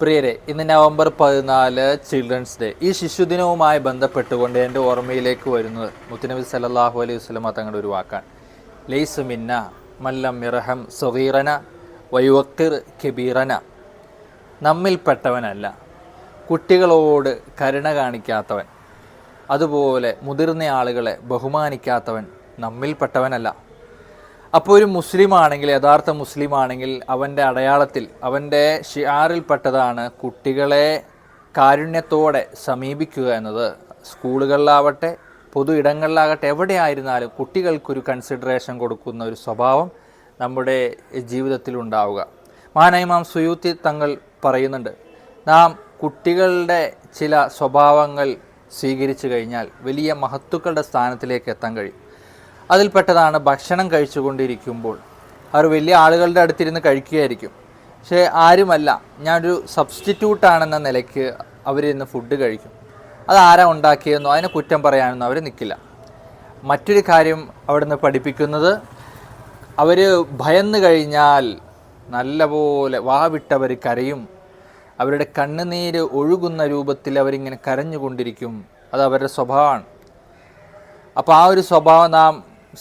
പ്രിയരെ, ഇന്ന് November 14 children's day. ഈ ശിശുദിനവുമായി ബന്ധപ്പെട്ടുകൊണ്ട് എൻ്റെ ഓർമ്മയിലേക്ക് വരുന്നത് മുത്തുനബി സല്ലല്ലാഹു അലൈഹി വസല്ലമ തങ്ങളുടെ ഒരു വാക്കാണ്. ലൈസ മിന്ന മല്ലം ഇർഹം സഗീറന വയുവക്കിർ കബീറന. നമ്മിൽപ്പെട്ടവനല്ല കുട്ടികളോട് കരുണ കാണിക്കാത്തവൻ, അതുപോലെ മുതിർന്ന ആളുകളെ ബഹുമാനിക്കാത്തവൻ നമ്മിൽപ്പെട്ടവനല്ല. അപ്പോൾ ഒരു മുസ്ലിം ആണെങ്കിൽ, യഥാർത്ഥ മുസ്ലിം ആണെങ്കിൽ, അവൻ്റെ അടയാളത്തിൽ, അവൻ്റെ ഷിആറിൽപ്പെട്ടതാണ് കുട്ടികളെ കാരുണ്യത്തോടെ സമീപിക്കുക എന്നത്. സ്കൂളുകളിലാവട്ടെ, പൊതു ഇടങ്ങളിലാകട്ടെ, എവിടെയായിരുന്നാലും കുട്ടികൾക്കൊരു കൺസിഡറേഷൻ കൊടുക്കുന്ന ഒരു സ്വഭാവം നമ്മുടെ ജീവിതത്തിലുണ്ടാവുക. മഹാനായ ഇമാം സുയൂത്തി തങ്ങൾ പറയുന്നുണ്ട്, നാം കുട്ടികളുടെ ചില സ്വഭാവങ്ങൾ സ്വീകരിച്ചു കഴിഞ്ഞാൽ വലിയ മഹത്തുക്കളുടെ സ്ഥാനത്തിലേക്ക് എത്താൻ കഴിയും. അതിൽപ്പെട്ടതാണ് ഭക്ഷണം കഴിച്ചുകൊണ്ടിരിക്കുമ്പോൾ അവർ വലിയ ആളുകളുടെ അടുത്തിരുന്ന് കഴിക്കുകയായിരിക്കും, പക്ഷേ ആരുമല്ല, ഞാനൊരു സബ്സ്റ്റിറ്റ്യൂട്ടാണെന്ന നിലയ്ക്ക് അവരിന്ന് ഫുഡ് കഴിക്കും. അതാരാ ഉണ്ടാക്കിയെന്നോ അതിനെ കുറ്റം പറയാനൊന്നും അവർ നിൽക്കില്ല. മറ്റൊരു കാര്യം അവിടുന്ന് പഠിപ്പിക്കുന്നത്, അവർ ഭയന്ന് കഴിഞ്ഞാൽ നല്ലപോലെ വാവിട്ടവർ കരയും. അവരുടെ കണ്ണുനീര് ഒഴുകുന്ന രൂപത്തിൽ അവരിങ്ങനെ കരഞ്ഞുകൊണ്ടിരിക്കും. അത് അവരുടെ സ്വഭാവമാണ്. അപ്പോൾ ആ ഒരു സ്വഭാവം നാം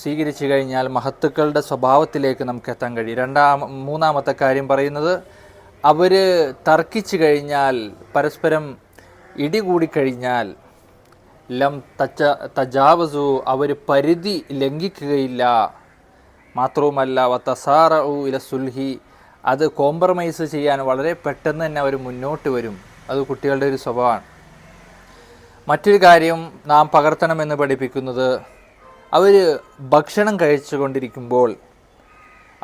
സ്വീകരിച്ചു കഴിഞ്ഞാൽ മഹത്തുക്കളുടെ സ്വഭാവത്തിലേക്ക് നമുക്ക് എത്താൻ കഴിയും. മൂന്നാമത്തെ കാര്യം പറയുന്നത്, അവർ തർക്കിച്ചു കഴിഞ്ഞാൽ, പരസ്പരം ഇടികൂടിക്കഴിഞ്ഞാൽ, ലം തജാവസു, അവർ പരിധി ലംഘിക്കുകയില്ല. മാത്രവുമല്ല വതസാറഉ ഇല സുൽഹി, അത് കോംപ്രമൈസ് ചെയ്യാൻ വളരെ പെട്ടെന്ന് തന്നെ അവർ മുന്നോട്ട് വരും. അത് കുട്ടികളുടെ ഒരു സ്വഭാവമാണ്. മറ്റൊരു കാര്യം നാം പകർത്തണമെന്ന് പഠിപ്പിക്കുന്നത്, അവർ ഭക്ഷണം കഴിച്ചു കൊണ്ടിരിക്കുമ്പോൾ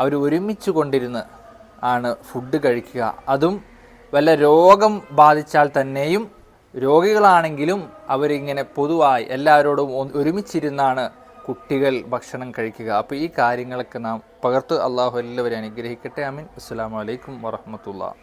അവർ ഒരുമിച്ച് കൊണ്ടിരുന്ന് ആണ് ഫുഡ് കഴിക്കുക. അതും വല്ല രോഗം ബാധിച്ചാൽ തന്നെയും, രോഗികളാണെങ്കിലും അവരിങ്ങനെ പൊതുവായി എല്ലാവരോടും ഒരുമിച്ചിരുന്നാണ് കുട്ടികൾ ഭക്ഷണം കഴിക്കുക. അപ്പോൾ ഈ കാര്യങ്ങളൊക്കെ നാം പകർത്ത്. അള്ളാഹു എല്ലാവരെയും അനുഗ്രഹിക്കട്ടെ. ആമീൻ. അസ്സലാമു അലൈക്കും വറഹ്മത്തുള്ളാഹി.